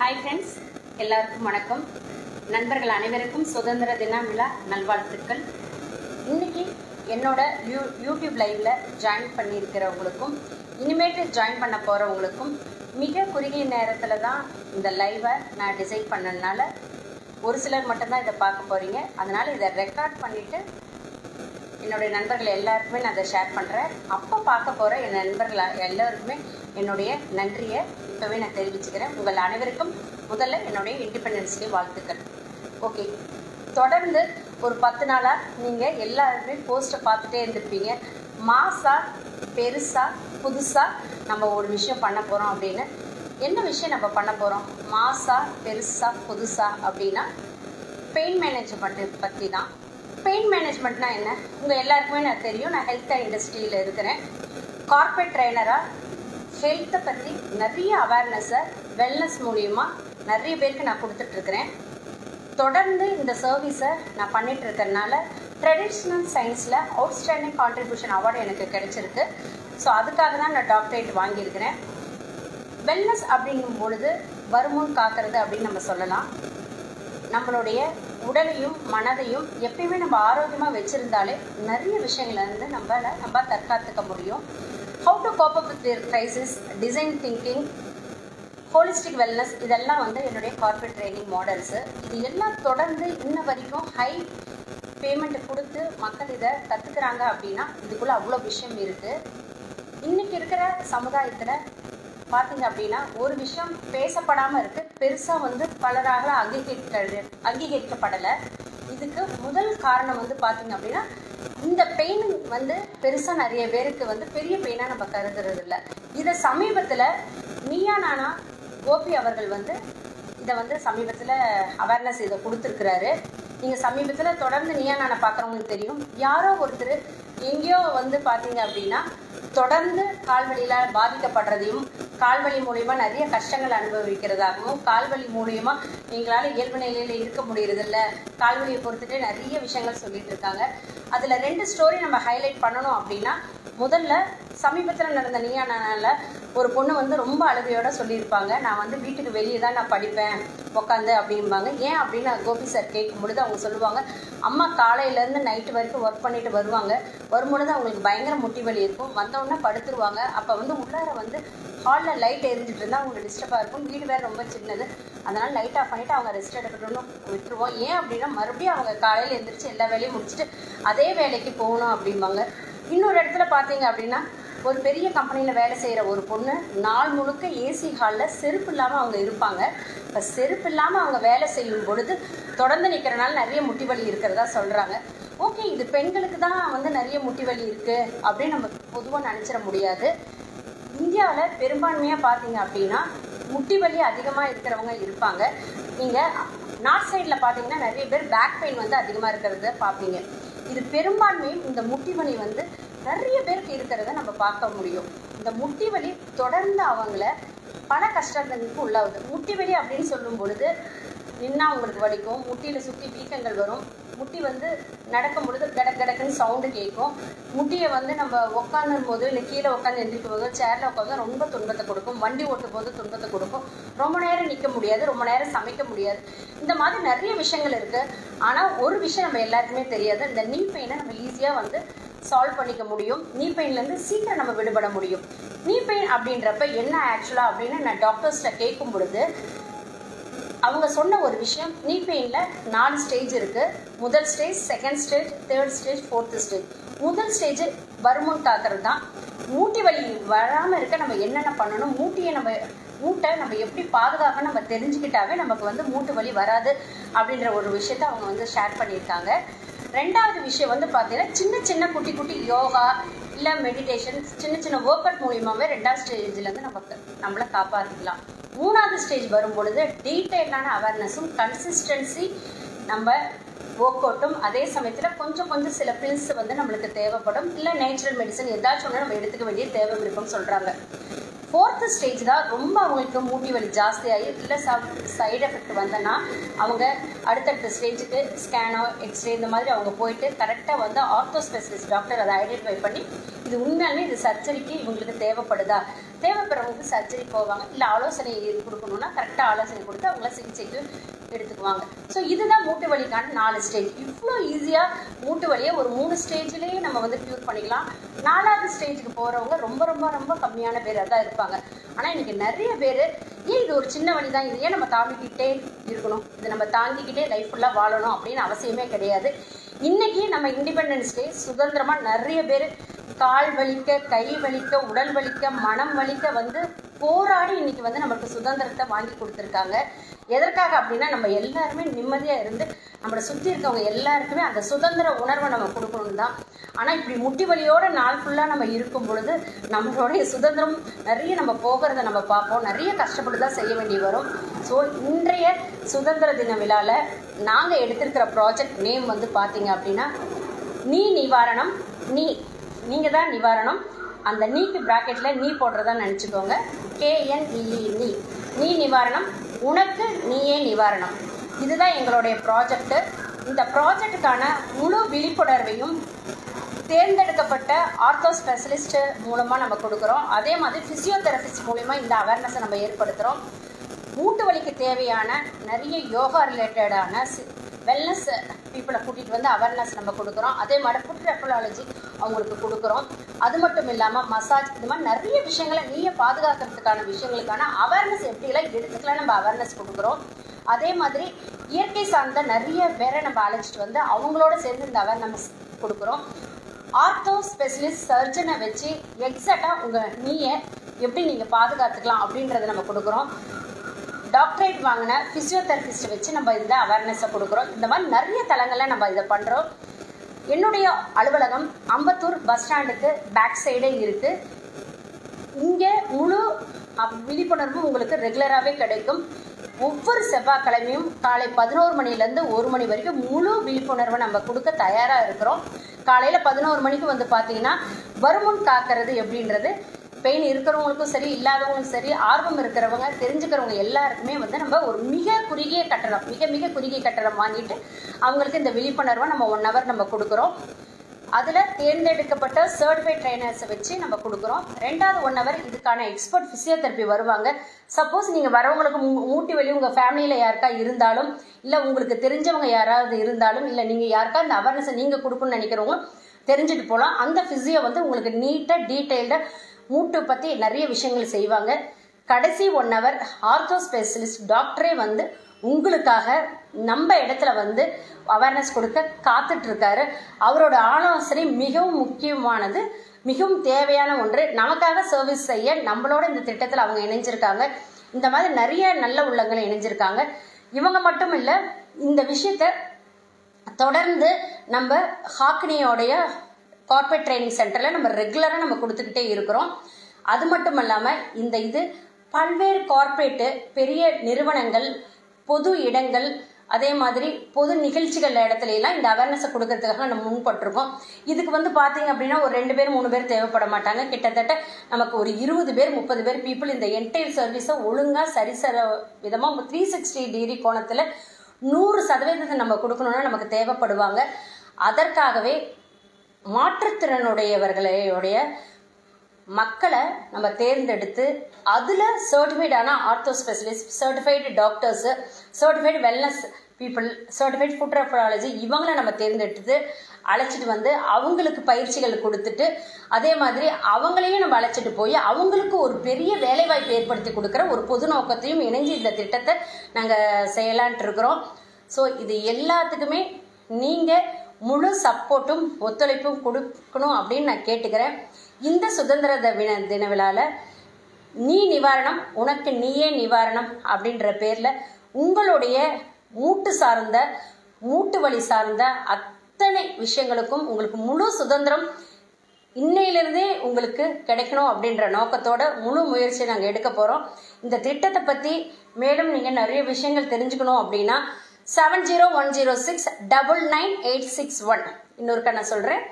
Hi friends, எல்லாருக்கும் வணக்கம். நண்பர்கள் அனைவருக்கும் சுதந்திர தின விழா நல்வாழ்த்துக்கள். இன்னைக்கு என்னோட யூடியூப் லைவ்ல ஜாயின் பண்ணியிருக்கிறவங்களுக்கும் இனிமேட்டு ஜாயின் பண்ண போறவங்களுக்கும் மிக குறுகிய நேரத்தில் தான் இந்த லைவை நான் டிசைட் பண்ணதுனால ஒரு சிலர் மட்டும்தான் இதை பார்க்க போறீங்க. அதனால இதை ரெக்கார்ட் பண்ணிட்டு என்னுடைய நண்பர்கள் எல்லாருக்குமே நான் அதை ஷேர் பண்ணுறேன். அப்போ பார்க்க போகிற என் நண்பர்கள் எல்லாருக்குமே என்னுடைய நன்றியை இப்போவே நான் தெரிவிச்சுக்கிறேன். உங்கள் அனைவருக்கும் முதல்ல என்னுடைய இண்டிபெண்டன்ஸ் டே வாழ்த்துக்கள். ஓகே, தொடர்ந்து ஒரு 10 நாளாக நீங்கள் எல்லாருமே போஸ்ட்டை பார்த்துட்டே இருந்திருப்பீங்க. மாசாக பெருசாக புதுசாக நம்ம ஒரு விஷயம் பண்ண போகிறோம் அப்படின்னு. என்ன விஷயம் நம்ம பண்ண போகிறோம்? மாசாக பெருசாக புதுசாக அப்படின்னா பெயின் மேனேஜ்மெண்ட் பற்றி தான். பெயின் மேனேஜ்மெண்ட்னா என்ன? உங்கள் எல்லாருக்குமே நான் தெரியும். நான் ஹெல்த் இண்டஸ்ட்ரியில் இருக்கிறேன். கார்பரேட் ட்ரைனராக ஹெல்த்தை பற்றி நிறைய அவேர்னஸை வெல்னஸ் மூலியமாக நிறைய பேருக்கு நான் கொடுத்துட்ருக்கிறேன். தொடர்ந்து இந்த சர்வீஸை நான் பண்ணிட்டு இருக்கிறதுனால ட்ரெடிஷ்னல் சயின்ஸில் அவுட்ஸ்டாண்டிங் கான்ட்ரிபியூஷன் அவார்டு எனக்கு கிடைச்சிருக்கு. ஸோ அதுக்காக தான் நான் டாக்டரேட் வாங்கியிருக்கிறேன். வெல்னஸ் அப்படிங்கும் பொழுது வருமுன் காக்கிறது அப்படின்னு நம்ம சொல்லலாம். நம்மளுடைய உடலையும் மனதையும் எப்பயுமே நம்ம ஆரோக்கியமாக வச்சுருந்தாலே நிறைய விஷயங்களை வந்து நம்ம தற்காத்துக்க முடியும். How to cope up with crisis, design thinking, holistic wellness, இதெல்லாம் வந்து என்னுடைய கார்பரேட் ட்ரைனிங் மாடல்ஸு. இது எல்லாம் தொடர்ந்து இன்ன வரைக்கும் ஹை பேமெண்ட் கொடுத்து மக்கள் இதை கற்றுக்குறாங்க அப்படின்னா இதுக்குள்ளே அவ்வளோ விஷயம் இருக்குது. இன்றைக்கி இருக்கிற சமுதாயத்தில் பார்த்தீங்க அப்படின்னா ஒரு விஷயம் பேசப்படாமல் இருக்குது, பெருசாக வந்து பலராக அங்கீகரிக்கப்படலை. இதுக்கு முதல் காரணம் வந்து பார்த்தீங்க அப்படின்னா இந்த பெயின் வந்து பெருசாக நிறைய பேருக்கு வந்து பெரிய பெயினாக நம்ம கருதுறது இல்லை. இதை சமீபத்தில் நீயா நானா கோபி அவர்கள் வந்து இதை வந்து சமீபத்தில் அவேர்னஸ் இதை கொடுத்துருக்குறாரு. நீங்கள் சமீபத்தில் தொடர்ந்து நீயா நானா பார்க்குறவங்களுக்கு தெரியும். யாரோ ஒருத்தர் எங்கேயோ வந்து பார்த்தீங்க அப்படின்னா தொடர்ந்து கால்வலியில் பாதிக்கப்படுறதையும், கால்வலி மூலயமா நிறைய கஷ்டங்கள் அனுபவிக்கிறதாகவும், கால்வலி மூலயமா எங்களால் இயல்பு நிலையில் இருக்க முடியறதில்ல, கால்வலியை பொறுத்துட்டு நிறைய விஷயங்கள் சொல்லிட்டு இருக்காங்க. அதில் 2 ஸ்டோரி நம்ம ஹைலைட் பண்ணணும் அப்படின்னா, முதல்ல சமீபத்தில் நடந்த நீயா நானால ஒரு பொண்ணு வந்து ரொம்ப அழுகையோட சொல்லியிருப்பாங்க, நான் வந்து வீட்டுக்கு வெளியே தான் நான் படிப்பேன் உட்காந்து அப்படிம்பாங்க. ஏன் அப்படின்னு கோபி சார் கேட்கும் பொழுது அவங்க சொல்லுவாங்க, அம்மா காலையிலேருந்து நைட்டு வரைக்கும் ஒர்க் பண்ணிட்டு வரும்பொழுது அவங்களுக்கு பயங்கர முட்டி வலி இருக்கும், வந்தவுடனே படுத்துருவாங்க. அப்போ வந்து உள்ளார வந்து ஹாலில் லைட் எரிஞ்சிட்டு இருந்தால் அவங்களுக்கு டிஸ்டர்பாக இருக்கும். வீடு வேறு ரொம்ப சின்னது, அதனால் லைட் ஆஃப் பண்ணிவிட்டு அவங்க ரெஸ்ட் எடுக்கணும்னு விட்டுருவோம். ஏன் அப்படின்னா மறுபடியும் அவங்க காலையில் எழுந்திரிச்சு எல்லா வேலையும் முடிச்சுட்டு அதே வேலைக்கு போகணும் அப்படிம்பாங்க. இன்னொரு இடத்துல பார்த்தீங்க அப்படின்னா ஒரு பெரிய கம்பெனியில் வேலை செய்கிற ஒரு பொண்ணு நாள் முழுக்க ஏசி ஹாலில் செருப்பு இல்லாமல் அவங்க இருப்பாங்க. இப்போ செருப்பு இல்லாமல் அவங்க வேலை செய்யும் பொழுது தொடர்ந்து நிற்கிறனால நிறைய முட்டி வலி இருக்கிறதா சொல்கிறாங்க. ஓகே, இது பெண்களுக்கு தான் வந்து நிறைய முட்டி வலி இருக்குது அப்படின்னு நம்ம பொதுவாக நினச்சிட முடியாது. இந்தியாவில் பெரும்பான்மையாக பார்த்தீங்க அப்படின்னா முட்டி வலி அதிகமாக இருக்கிறவங்க இருப்பாங்க. நீங்கள் நார்த் சைடில் பார்த்தீங்கன்னா நிறைய பேர் பேக் பெயின் வந்து அதிகமாக இருக்கிறத பார்ப்பீங்க. இது பெரும்பான்மையும் இந்த முட்டி வலி வந்து நிறைய பேருக்கு இருக்கிறத நம்ம பார்க்க முடியும். இந்த முட்டி வலி தொடர்ந்து அவங்கள பல கஷ்டங்களுக்கு உள்ளாகுது. முட்டி வலி அப்படின்னு சொல்லும் பொழுது நின்னா அவங்களுக்கு வலிக்கும், முட்டியில் சுற்றி வீக்கங்கள் வரும், முட்டி வந்து நடக்கும் பொழுது கடக்குன்னு சவுண்டு கேட்கும், முட்டியை வந்து நம்ம உட்காந்தும் போது இல்லை கீழே உட்காந்து எந்திரிக்கும் போது சேரில் உட்காந்து ரொம்ப துன்பத்தை கொடுக்கும், வண்டி ஓட்டும் போது துன்பத்தை கொடுக்கும், ரொம்ப நேரம் நிற்க முடியாது, ரொம்ப நேரம் சமைக்க முடியாது. இந்த மாதிரி நிறைய விஷயங்கள் இருக்குது. ஆனால் ஒரு விஷயம் நம்ம எல்லாருக்குமே தெரியாது, இந்த நீ பெயினை நம்ம ஈஸியாக வந்து சால்வ் பண்ணிக்க முடியும். நீ பெயின்லேருந்து சீக்கிரம் நம்ம விடுபட முடியும். நீ பெயின் அப்படின்றப்ப என்ன ஆக்சுவலாக அப்படின்னு நான் டாக்டர்ஸ்கிட்ட கேட்கும் பொழுது அவங்க சொன்ன ஒரு விஷயம், நீ பெயினில் 4 ஸ்டேஜ் இருக்குது. முதல் stage, second stage, third stage, 4th stage. முதல் ஸ்டேஜ் வருமுன் காக்கிறது தான். மூட்டி வலி வராமல் இருக்க நம்ம என்னென்ன பண்ணணும், மூட்டை நம்ம எப்படி பாதுகாக்கணும் நம்ம தெரிஞ்சுக்கிட்டாவே நமக்கு வந்து மூட்டு வலி வராது அப்படின்ற ஒரு விஷயத்த அவங்க வந்து ஷேர் பண்ணியிருக்காங்க. 2வது விஷயம் வந்து பார்த்தீங்கன்னா சின்ன சின்ன குட்டி குட்டி யோகா இல்லை மெடிடேஷன், சின்ன சின்ன ஒர்க் அவுட் மூலியமாகவே 2வது ஸ்டேஜ்லேருந்து நம்மளை காப்பாற்றிக்கலாம். 3வது ஸ்டேஜ் வரும்பொழுது டீட்டெயிலான அவேர்னஸும் கன்சிஸ்டன்சி நம்ம ஒர்க் அவுட்டும், அதே சமயத்தில் கொஞ்சம் சில பில்ஸ் வந்து நம்மளுக்கு தேவைப்படும், இல்லை நேச்சுரல் மெடிசன் ஏதாச்சும் ஒன்று நம்ம எடுத்துக்க வேண்டிய தேவை இருக்கும்னு சொல்கிறாங்க. 4th ஸ்டேஜ் தான் ரொம்ப அவங்களுக்கு மூட்டி வலி ஜாஸ்தியாகி இல்லை சைடு எஃபெக்ட் வந்தனா அவங்க அடுத்தடுத்த ஸ்டேஜுக்கு ஸ்கேனோ எக்ஸ்ரே இந்த மாதிரி அவங்க போயிட்டு கரெக்டாக வந்து ஆர்த்தோ ஸ்பெஷலிஸ்ட் டாக்டர் அதை ஐடென்டிஃபை பண்ணி இது உண்மையாலுமே இது சர்ஜரிக்கு இவங்களுக்கு தேவைப்படுதா, தேவைப்படுறவங்களுக்கு சர்ஜரி போவாங்க, இல்லை ஆலோசனை கொடுக்கணும்னா கரெக்டாக ஆலோசனை கொடுத்து அவங்கள சிகிச்சைக்கு எடுத்துக்குவாங்க. ஸோ இதுதான் மூட்டு வலிக்கான 4 ஸ்டேஜ். இவ்வளோ ஈஸியாக மூட்டு வலியை ஒரு 3 ஸ்டேஜ்லேயே நம்ம வந்து க்யூர் பண்ணிக்கலாம். 4வது ஸ்டேஜுக்கு போகிறவங்க ரொம்ப ரொம்ப ரொம்ப கம்மியான பேர் தான் இருப்பாங்க. ஆனால் இன்றைக்கி நிறைய பேர் ஏன் இது ஒரு சின்ன வலி தான், இது ஏன் நம்ம தாங்கிக்கிட்டே இருக்கணும், இது நம்ம தாங்கிக்கிட்டே லைஃப் ஃபுல்லாக வாழணும் அப்படின்னு அவசியமே கிடையாது. இன்றைக்கி நம்ம இண்டிபெண்டன்ஸ் டே சுதந்திரமாக நிறைய பேர் கால் வலிக்க, கை வலிக்க, உடல் வலிக்க, மனம் வலிக்க வந்து போராடி இன்னைக்கு வந்து நம்மளுக்கு சுதந்திரத்தை வாங்கி கொடுத்துருக்காங்க. எதற்காக அப்படின்னா நம்ம எல்லாருமே நிம்மதியாக இருந்து நம்மளை சுற்றி இருக்கவங்க எல்லாருக்குமே அந்த சுதந்திர உணர்வை நம்ம கொடுக்கணும் தான். ஆனால் இப்படி முட்டி வலியோட நாள் ஃபுல்லாக நம்ம இருக்கும் பொழுது நம்மளுடைய சுதந்திரம் நிறைய நம்ம போகிறத நம்ம பார்ப்போம், நிறைய கஷ்டப்பட்டு தான் செய்ய வேண்டி வரும். ஸோ இன்றைய சுதந்திர தின விழாவில் நாங்கள் எடுத்திருக்கிற ப்ராஜெக்ட் நேம் வந்து பார்த்தீங்க அப்படின்னா நீ நிவாரணம். நீங்கள் தான் நிவாரணம். அந்த நீக்கு ப்ராக்கெட்டில் நீ போடுறதா நினச்சிக்கோங்க. KNEE நீ நிவாரணம், உனக்கு நீயே நிவாரணம். இதுதான் எங்களுடைய ப்ராஜெக்ட்டு. இந்த ப்ராஜெக்டுக்கான முழு விழிப்புணர்வையும் தேர்ந்தெடுக்கப்பட்ட ஆர்த்தோ ஸ்பெஷலிஸ்ட் மூலமாக நம்ம கொடுக்குறோம். அதே மாதிரி ஃபிசியோதெரபிஸ்ட் மூலமா இந்த அவேர்னஸை நம்ம ஏற்படுத்துகிறோம். மூட்டு வலிக்கு தேவையான நிறைய யோகா ரிலேட்டடான வெல்னஸ் பீப்புளை கூட்டிகிட்டு வந்து அவேர்னஸ் நம்ம கொடுக்குறோம். அதே மாதிரி ஃபுட் ரெஃபலாலஜி அவங்களுக்கு கொடுக்குறோம். அது மட்டும் இல்லாமல் மசாஜ், இது மாதிரி நிறைய விஷயங்களை நீயே பாதுகாக்கிறதுக்கான விஷயங்களுக்கான அவேர்னஸ் எப்படிலாம் எடுத்துக்கலாம் நம்ம அவேர்னஸ் கொடுக்குறோம். அதே மாதிரி இயற்கை சார்ந்த நிறைய பேரை நம்ம அழைச்சிட்டு வந்து அவங்களோட சேர்ந்து இந்த அவேர்னஸ் கொடுக்குறோம். ஆர்த்தோ ஸ்பெஷலிஸ்ட் சர்ஜனை வச்சு எக்ஸாக்டாக உங்கள் நீயை எப்படி நீங்கள் பாதுகாத்துக்கலாம் அப்படின்றத நம்ம கொடுக்குறோம். டாக்டரேட் வாங்கின ஃபிசியோதெரபிஸ்ட்டை வச்சு நம்ம இந்த அவேர்னஸை கொடுக்குறோம். இந்த மாதிரி நிறைய தளங்களில் நம்ம இதை பண்ணுறோம். என்னுடைய அலுவலகம் அம்பத்தூர் பஸ் ஸ்டாண்டுக்கு பேக் சைடே இருக்குது. இங்கே முழு விழிப்புணர்வும் உங்களுக்கு ரெகுலராகவே கிடைக்கும். ஒவ்வொரு செவ்வாய்க்கிழமையும் காலை 11 மணிலேருந்து 1 மணி வரைக்கும் முழு விழிப்புணர்வை நம்ம கொடுக்க தயாராக இருக்கிறோம். காலையில் 11 மணிக்கு வந்து பார்த்தீங்கன்னா வருமுன் காக்கிறது எப்படின்றது பெயின் இருக்கிறவங்களுக்கும் சரி, இல்லாதவங்களுக்கும் சரி, ஆர்வம் இருக்கிறவங்க, தெரிஞ்சுக்கிறவங்க எல்லாருக்குமே வந்து நம்ம ஒரு மிக குறுகிய கட்டணம் வாங்கிட்டு அவங்களுக்கு இந்த விழிப்புணர்வை நம்ம 1 hour நம்ம கொடுக்குறோம். அதில் தேர்ந்தெடுக்கப்பட்ட சர்டிஃபைட் ட்ரைனர்ஸை வச்சு நம்ம கொடுக்குறோம். 2வது 1 hour இதுக்கான எக்ஸ்பர்ட் ஃபிசியோதெரப்பி வருவாங்க. சப்போஸ் நீங்கள் வரவங்களுக்கு மூட்டி வலி உங்கள் ஃபேமிலியில் யாருக்கா இருந்தாலும், இல்லை உங்களுக்கு தெரிஞ்சவங்க யாராவது இருந்தாலும், இல்லை நீங்கள் யாருக்கா இந்த அவேர்னஸை நீங்கள் கொடுக்கணும்னு நினைக்கிறவங்க தெரிஞ்சுட்டு போகலாம். அந்த ஃபிசியோ வந்து உங்களுக்கு நீட்டாக டீட்டெயில்டாக மூட்டு பற்றி நிறைய விஷயங்கள் செய்வாங்க. கடைசி 1 hour ஆர்த்தோ ஸ்பெஷலிஸ்ட் டாக்டரே வந்து உங்களுக்காக நம்ம இடத்துல வந்து அவேர்னஸ் கொடுக்க காத்துட்ருக்காரு. அவரோட ஆலோசனை மிகவும் முக்கியமானது, மிகவும் தேவையான ஒன்று. நமக்காக சர்வீஸ் செய்ய நம்மளோட இந்த திட்டத்தில் அவங்க இணைஞ்சிருக்காங்க. இந்த மாதிரி நிறைய நல்ல உள்ளங்களை இணைஞ்சிருக்காங்க. இவங்க மட்டும் இல்லை, இந்த விஷயத்தை தொடர்ந்து நம்ம ஹாக்னியோடைய கார்பரேட் ட்ரைனிங் சென்டரில் நம்ம ரெகுலராக நம்ம கொடுத்துக்கிட்டே இருக்கிறோம். அது மட்டும் இல்லாமல் இது பல்வேறு கார்பரேட்டு பெரிய நிறுவனங்கள், பொது இடங்கள், அதே மாதிரி பொது நிகழ்ச்சிகள் இடத்துல எல்லாம் இந்த அவேர்னஸை கொடுக்கறதுக்காக நம்ம முன்பட்டிருக்கோம். இதுக்கு வந்து பார்த்தீங்க அப்படின்னா ஒரு 2 பேர் 3 பேர் தேவைப்பட மாட்டாங்க. கிட்டத்தட்ட நமக்கு ஒரு 20 பேர் 30 பேர் பீப்புள் இந்த என்டையர் சர்வீஸை ஒழுங்காக சரிசர விதமாக 360 டிகிரி கோணத்தில் 100% நம்ம கொடுக்கணும்னா நமக்கு தேவைப்படுவாங்க. அதற்காகவே மாற்றுத்திறனுடையவர்களுடைய மக்களை நம்ம தேர்ந்தெடுத்து அதில் சர்டிஃபைடான ortho specialist, certified doctors, certified wellness people, certified foot reflexology இவங்களை நம்ம தேர்ந்தெடுத்து அழைச்சிட்டு வந்து அவங்களுக்கு பயிற்சிகள் கொடுத்துட்டு, அதே மாதிரி அவங்களையும் நம்ம அழைச்சிட்டு போய் அவங்களுக்கு ஒரு பெரிய வேலைவாய்ப்பு ஏற்படுத்தி கொடுக்குற ஒரு பொது நோக்கத்தையும் இணைஞ்சு இந்த திட்டத்தை நாங்கள் செய்யலான்ட்டு இருக்கிறோம். ஸோ இது எல்லாத்துக்குமே நீங்கள் முழு சப்போர்ட்டும் ஒத்துழைப்பும் கொடுக்கணும் அப்படின்னு நான் கேட்டுக்கிறேன். இந்த சுதந்திர தின விழாவில் நீ நிவாரணம், உனக்கு நீயே நிவாரணம் அப்படின்ற பேரில் உங்களுடைய மூட்டு வலி சார்ந்த அத்தனை விஷயங்களுக்கும் உங்களுக்கு முழு சுதந்திரம் இன்னையிலிருந்தே உங்களுக்கு கிடைக்கணும் அப்படின்ற நோக்கத்தோட முழு முயற்சியை நாங்கள் எடுக்க போகிறோம். இந்த திட்டத்தை பற்றி மேலும் நீங்கள் நிறைய விஷயங்கள் தெரிஞ்சுக்கணும் அப்படின்னா 7010699861 இன்னொருக்கா நான் சொல்கிறேன்,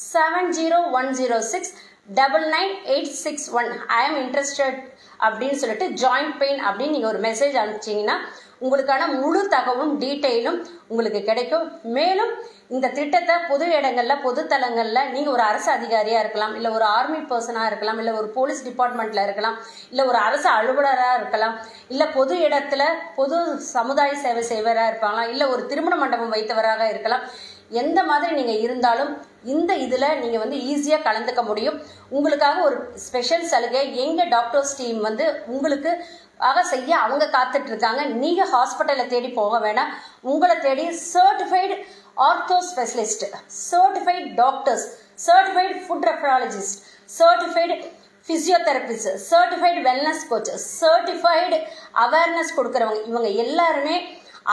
7010699861 99861 I am interested அப்படின்னு சொல்லிட்டு ஜாயிண்ட் பெயின் அப்படின்னு நீங்கள் ஒரு மெசேஜ் அனுப்பிச்சிங்கன்னா உங்களுக்கான முழு தகவலும் டீட்டெயிலும் உங்களுக்கு கிடைக்கும். மேலும் இந்த திட்டத்தை பொது இடங்களில் பொது தளங்களில் நீங்கள் ஒரு அரசு அதிகாரியாக இருக்கலாம், இல்லை ஒரு ஆர்மி பர்சனாக இருக்கலாம், இல்லை ஒரு போலீஸ் டிபார்ட்மெண்ட்டில் இருக்கலாம், இல்லை ஒரு அரசு அலுவலராக இருக்கலாம், இல்லை பொது இடத்துல பொது சமுதாய சேவை செய்வராக இருப்பாங்களா, இல்லை ஒரு திருமண மண்டபம் வைத்தவராக இருக்கலாம். எந்த மாதிரி நீங்கள் இருந்தாலும் இந்த இதில் நீங்கள் வந்து ஈஸியாக கலந்துக்க முடியும். உங்களுக்காக ஒரு ஸ்பெஷல் சலுகை எங்கள் டாக்டர்ஸ் டீம் வந்து உங்களுக்கு செய்ய அவங்க காத்துட்டு இருக்காங்க. நீங்கள் ஹாஸ்பிட்டலை தேடி போக வேண்டாம், உங்களை தேடி certified ortho specialist, certified doctors, certified foot reflexologist, certified physiotherapist, certified wellness coach, certified awareness கொடுக்குறவங்க, இவங்க எல்லாருமே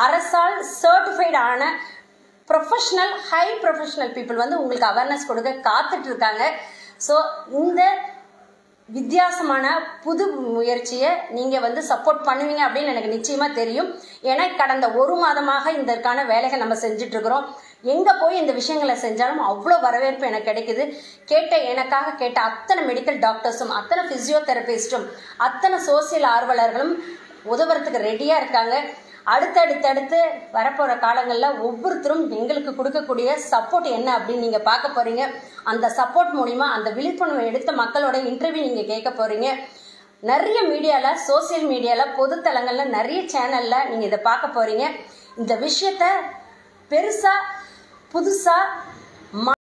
அரசால் சர்டிஃபைடு ஆன ப்ரொஃபஷனல் ஹை ப்ரொஃபஷனல் பீப்புள் வந்து உங்களுக்கு அவேர்னஸ் கொடுக்க காத்துட்டு இருக்காங்க. ஸோ இந்த வித்தியாசமான புது முயற்சியை நீங்கள் வந்து சப்போர்ட் பண்ணுவீங்க அப்படின்னு எனக்கு நிச்சயமாக தெரியும். ஏன்னா கடந்த ஒரு மாதமாக இதற்கான வேலைகள் நம்ம செஞ்சிட்ருக்கிறோம். எங்கே போய் இந்த விஷயங்களை செஞ்சாலும் அவ்வளோ வரவேற்பு எனக்கு கிடைக்குது. எனக்காக கேட்ட அத்தனை மெடிக்கல் டாக்டர்ஸும், அத்தனை ஃபிசியோதெரபிஸ்ட்டும், அத்தனை சோசியல் ஆர்வலர்களும் உதவுறதுக்கு ரெடியாக இருக்காங்க. அடுத்தடுத்து வரப்போகிற காலங்களில் ஒவ்வொருத்தரும் எங்களுக்கு கொடுக்கக்கூடிய சப்போர்ட் என்ன அப்படின்னு நீங்கள் பார்க்க போகிறீங்க. அந்த சப்போர்ட் மூலிமா அந்த விழிப்புணர்வு எடுத்த மக்களோட இன்டர்வியூ நீங்கள் கேட்க போகிறீங்க. நிறைய மீடியாவில், சோசியல் மீடியாவில், பொதுத்தளங்களில், நிறைய சேனலில் நீங்கள் இதை பார்க்க போகிறீங்க. இந்த விஷயத்த பெருசாக புதுசாக